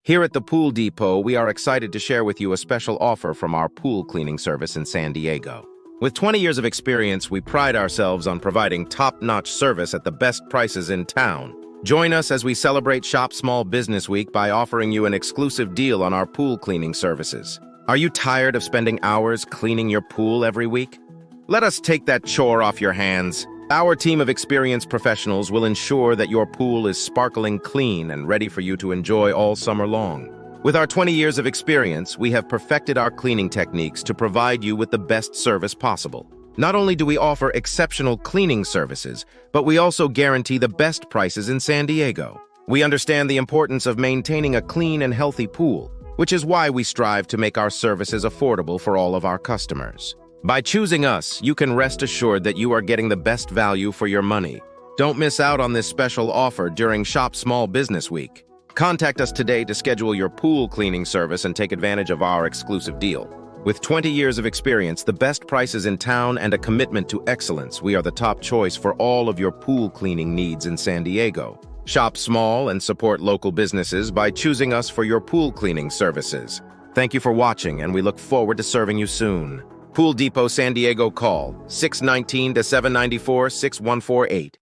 Here at the Pool Depot, we are excited to share with you a special offer from our pool cleaning service in San Diego. With 20 years of experience, we pride ourselves on providing top-notch service at the best prices in town. Join us as we celebrate Shop Small Business Week by offering you an exclusive deal on our pool cleaning services. Are you tired of spending hours cleaning your pool every week? Let us take that chore off your hands. Our team of experienced professionals will ensure that your pool is sparkling clean and ready for you to enjoy all summer long. With our 20 years of experience, we have perfected our cleaning techniques to provide you with the best service possible. Not only do we offer exceptional cleaning services, but we also guarantee the best prices in San Diego. We understand the importance of maintaining a clean and healthy pool, which is why we strive to make our services affordable for all of our customers. By choosing us, you can rest assured that you are getting the best value for your money. Don't miss out on this special offer during Shop Small Business Week. Contact us today to schedule your pool cleaning service and take advantage of our exclusive deal. With 20 years of experience, the best prices in town, and a commitment to excellence, we are the top choice for all of your pool cleaning needs in San Diego. Shop small and support local businesses by choosing us for your pool cleaning services. Thank you for watching, and we look forward to serving you soon. Pool Depot San Diego, call 619-794-6148.